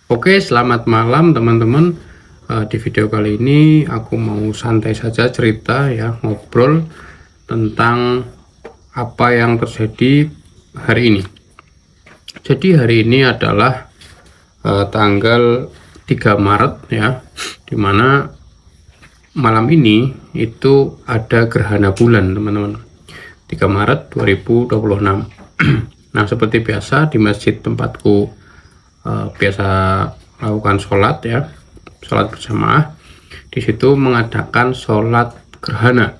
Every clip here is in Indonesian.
Oke, selamat malam teman-teman. Di video kali ini aku mau santai saja cerita ya, ngobrol tentang apa yang terjadi hari ini. Jadi hari ini adalah tanggal 3 Maret ya, dimana malam ini itu ada gerhana bulan teman-teman. 3 Maret 2026. Nah, seperti biasa di masjid tempatku biasa melakukan sholat ya, sholat berjamaah. Di situ mengadakan sholat gerhana,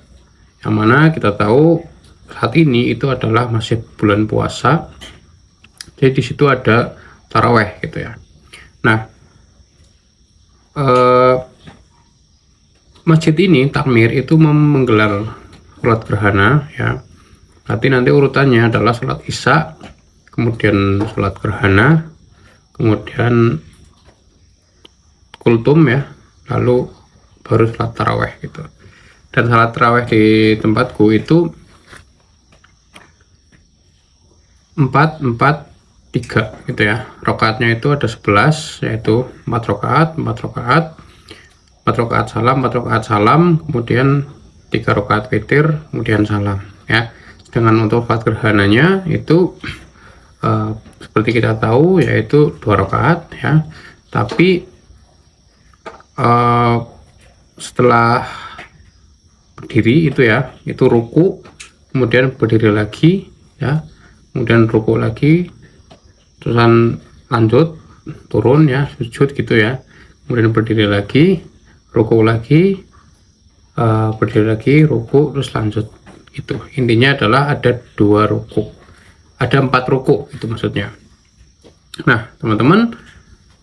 yang mana kita tahu saat ini itu adalah masih bulan puasa, jadi di situ ada taraweh gitu ya. Nah, masjid ini takmir itu menggelar sholat gerhana ya. Nanti urutannya adalah sholat isya, kemudian sholat gerhana, kemudian kultum ya, lalu baru salat taraweh gitu. Dan salat taraweh di tempatku itu 4-4-3 gitu ya. Rakaatnya itu ada 11, yaitu 4 rakaat, 4 rakaat salam, 4 rakaat salam, kemudian 3 rakaat witir, kemudian salam ya. Dengan untuk salat gerhananya itu seperti kita tahu yaitu 2 rakaat ya, tapi setelah berdiri itu ya, itu ruku, kemudian berdiri lagi ya, kemudian ruku lagi, terusan lanjut turun ya, sujud gitu ya, kemudian berdiri lagi, ruku lagi, berdiri lagi, ruku, terus lanjut gitu. Intinya adalah ada 2 ruku, ada 4 ruku itu maksudnya. Nah teman-teman,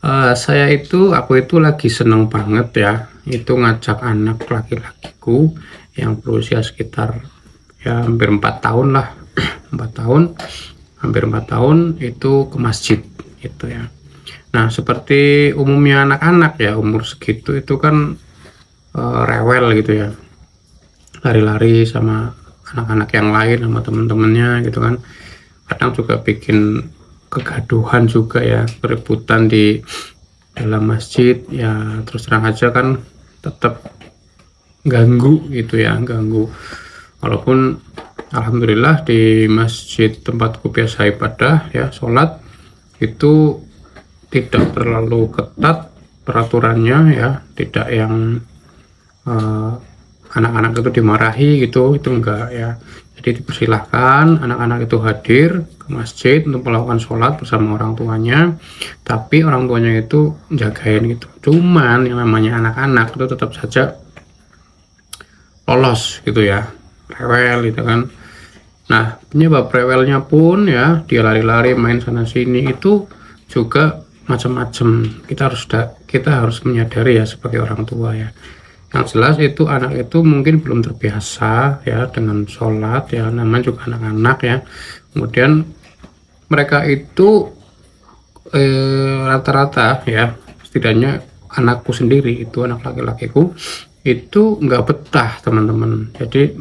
aku itu lagi seneng banget ya, itu ngajak anak laki-lakiku yang berusia sekitar ya hampir 4 tahun lah, 4 tahun, hampir 4 tahun itu ke masjid gitu ya. Nah seperti umumnya anak-anak ya, umur segitu itu kan rewel gitu ya, lari-lari sama anak-anak yang lain, sama temen-temennya gitu kan. Kadang juga bikin kegaduhan juga ya, keributan di dalam masjid ya. Terus terang aja kan tetap ganggu gitu ya, ganggu. Walaupun alhamdulillah di masjid tempatku biasa ibadah ya, sholat itu tidak terlalu ketat peraturannya ya, tidak yang anak-anak itu dimarahi gitu, itu enggak ya. Jadi dipersilahkan anak-anak itu hadir ke masjid untuk melakukan sholat bersama orang tuanya, tapi orang tuanya itu jagain gitu. Cuman yang namanya anak-anak itu tetap saja lolos gitu ya, rewel gitu kan. Nah penyebab rewelnya pun ya, dia lari-lari main sana sini itu juga macam-macam. Kita harus menyadari ya sebagai orang tua ya. Yang jelas itu anak itu mungkin belum terbiasa ya dengan sholat ya, namanya juga anak-anak ya. Kemudian mereka itu rata-rata ya, setidaknya anakku sendiri itu, anak laki-lakiku itu nggak betah teman-teman. Jadi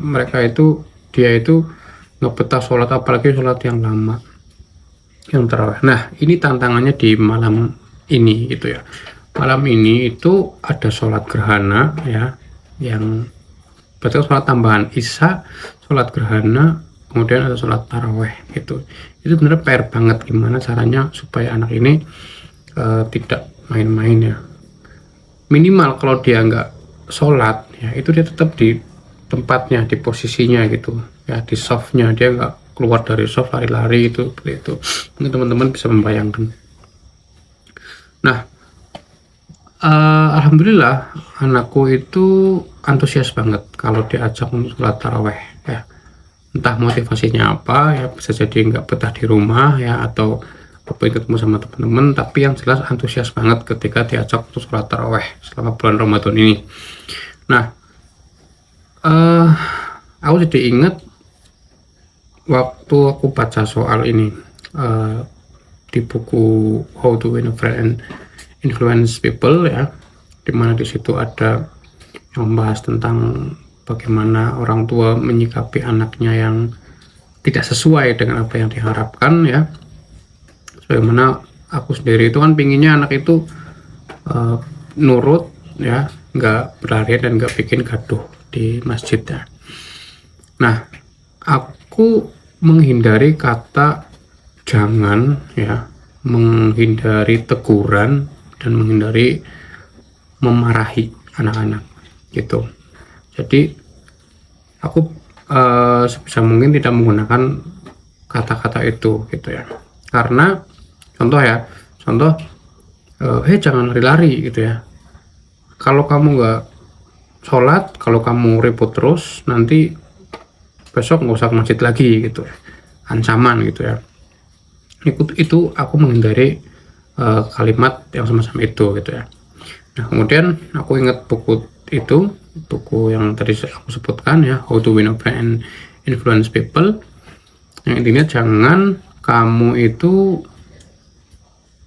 dia itu nggak betah sholat, apalagi sholat yang lama, yang tarawih. Nah ini tantangannya di malam ini gitu ya. Malam ini itu ada sholat gerhana ya, yang berarti sholat tambahan isya, sholat gerhana, kemudian ada sholat taraweh gitu. Itu bener PR banget gimana caranya supaya anak ini tidak main-main ya. Minimal kalau dia nggak sholat ya, itu dia tetap di tempatnya, di posisinya gitu ya, di softnya, dia nggak keluar dari soft lari-lari itu seperti itu. Mungkin teman-teman bisa membayangkan. Nah alhamdulillah anakku itu antusias banget kalau diajak untuk sholat taraweh ya. Entah motivasinya apa ya, bisa jadi nggak betah di rumah ya, atau pengen ketemu sama teman-teman, tapi yang jelas antusias banget ketika diajak untuk sholat taraweh selama bulan Ramadan ini. Nah aku jadi ingat waktu aku baca soal ini di buku How to Win a Friend and Influence People ya, dimana di situ ada yang membahas tentang bagaimana orang tua menyikapi anaknya yang tidak sesuai dengan apa yang diharapkan ya, bagaimana aku sendiri itu kan pinginnya anak itu nurut ya, nggak berlarian dan nggak bikin gaduh di masjid ya. Nah, aku menghindari kata jangan ya, menghindari teguran dan menghindari memarahi anak-anak gitu. Jadi aku sebisa mungkin tidak menggunakan kata-kata itu gitu ya, karena contoh jangan lari-lari gitu ya. Kalau kamu nggak sholat, kalau kamu ribut terus, nanti besok nggak usah ke masjid lagi gitu ya, ancaman gitu ya. Itu aku menghindari kalimat yang semacam itu gitu ya. Nah, kemudian aku ingat buku yang tadi aku sebutkan ya, How to Win Over and Influence People. Yang intinya jangan kamu itu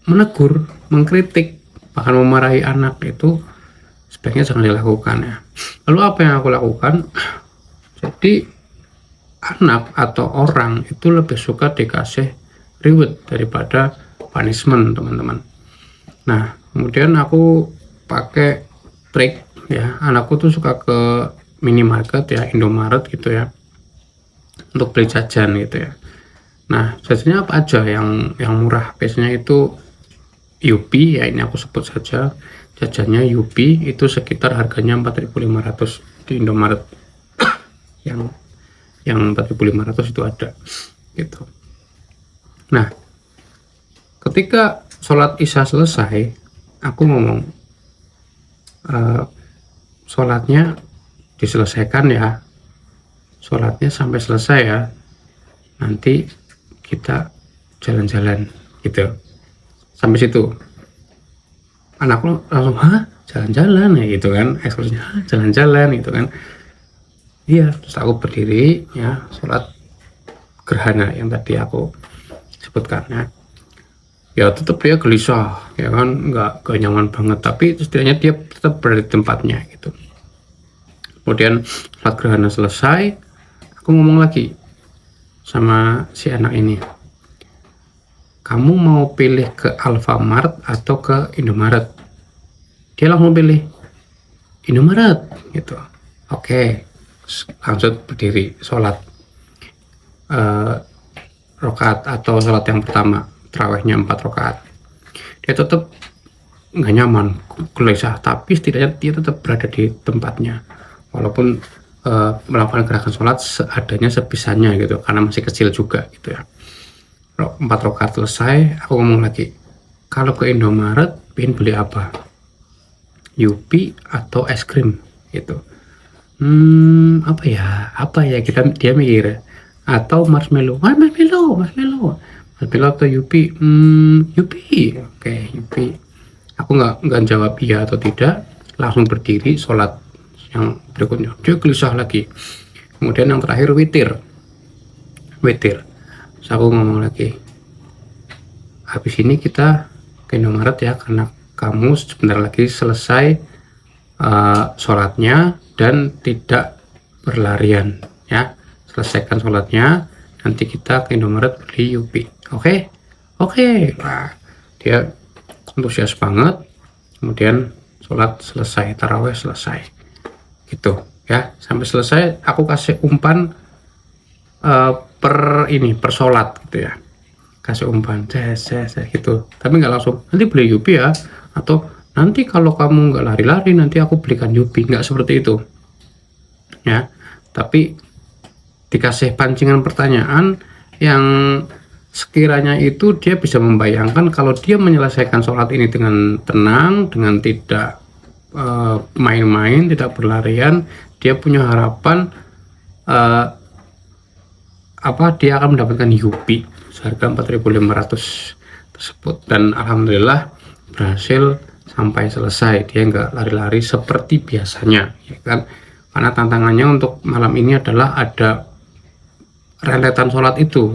menegur, mengkritik, bahkan memarahi anak, itu sebaiknya jangan dilakukan ya. Lalu apa yang aku lakukan? Jadi anak atau orang itu lebih suka dikasih reward daripada punishment, teman-teman. Nah, kemudian aku pakai trik ya, anakku tuh suka ke minimarket ya, Indomaret gitu ya, untuk beli jajan gitu ya. Nah, jajannya apa aja yang murah, biasanya itu Yupi ya, ini aku sebut saja jajannya Yupi, itu sekitar harganya 4.500 di Indomaret. yang 4.500 itu ada gitu. Nah, ketika sholat isya selesai, aku ngomong sholatnya diselesaikan ya, sholatnya sampai selesai ya, nanti kita jalan-jalan gitu. Sampai situ anakku langsung jalan-jalan ya gitu kan, ekspresinya jalan-jalan gitu kan. Iya, terus aku berdiri ya, sholat gerhana yang tadi aku sebutkan ya tetap dia gelisah ya kan, nggak nyaman banget, tapi setidaknya dia tetap berada di tempatnya gitu. Kemudian sholat gerhana selesai, aku ngomong lagi sama si anak ini, kamu mau pilih ke Alfamart atau ke Indomaret? Dia langsung pilih Indomaret gitu. Oke, langsung berdiri sholat rakaat atau sholat yang pertama, tarawihnya 4 rakaat. Dia tetap nggak nyaman, gelisah, tapi setidaknya dia tetap berada di tempatnya walaupun melakukan gerakan sholat seadanya, sebisanya gitu, karena masih kecil juga gitu ya. 4 rakaat selesai, aku ngomong lagi, kalau ke Indomaret pengen beli apa, Yupi atau es krim gitu. Apa ya, dia mikir, atau marshmallow atau Yupi. Yupi, oke, Yupi. Aku nggak jawab iya atau tidak, langsung berdiri sholat yang berikutnya. Dia gelisah lagi. Kemudian yang terakhir witir. Terus aku ngomong lagi, habis ini kita ke Indomaret ya, karena kamu sebentar lagi selesai sholatnya dan tidak berlarian ya. Selesaikan sholatnya, nanti kita ke Indomaret beli Yupi. Oke. Nah, dia antusias banget. Kemudian sholat selesai, taraweh selesai gitu ya. Sampai selesai aku kasih umpan per sholat gitu ya, kasih umpan gitu, tapi nggak langsung nanti beli Yupi ya, atau nanti kalau kamu nggak lari-lari nanti aku belikan Yupi, nggak seperti itu ya. Tapi dikasih pancingan pertanyaan yang sekiranya itu dia bisa membayangkan kalau dia menyelesaikan sholat ini dengan tenang, dengan tidak main-main, tidak berlarian, dia punya harapan dia akan mendapatkan Yupi seharga 4.500 tersebut. Dan alhamdulillah berhasil sampai selesai, dia nggak lari-lari seperti biasanya ya kan, karena tantangannya untuk malam ini adalah ada rentetan sholat itu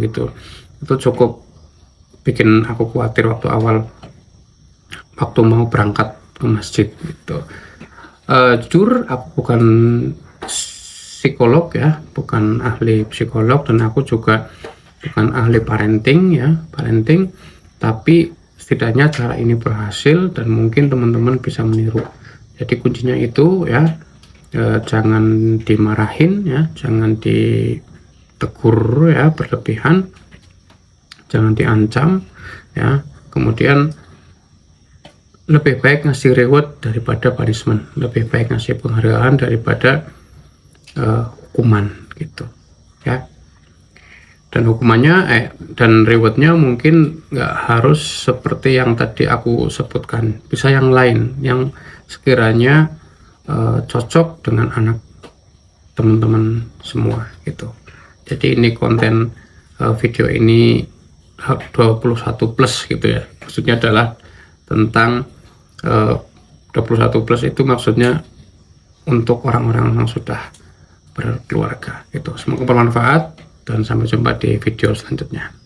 cukup bikin aku khawatir waktu awal, waktu mau berangkat ke masjid gitu. Jujur aku bukan psikolog ya, bukan ahli psikolog, dan aku juga bukan ahli parenting, tapi setidaknya cara ini berhasil dan mungkin teman-teman bisa meniru. Jadi kuncinya itu ya, jangan dimarahin ya, jangan ditegur ya berlebihan, jangan diancam ya, kemudian lebih baik ngasih reward daripada punishment, lebih baik ngasih penghargaan daripada hukuman gitu ya. Dan hukumannya dan rewardnya mungkin nggak harus seperti yang tadi aku sebutkan, bisa yang lain yang sekiranya cocok dengan anak teman-teman semua gitu. Jadi ini konten video ini 21 plus gitu ya, maksudnya adalah tentang 21 plus itu maksudnya untuk orang-orang yang sudah berkeluarga gitu. Semoga bermanfaat dan sampai jumpa di video selanjutnya.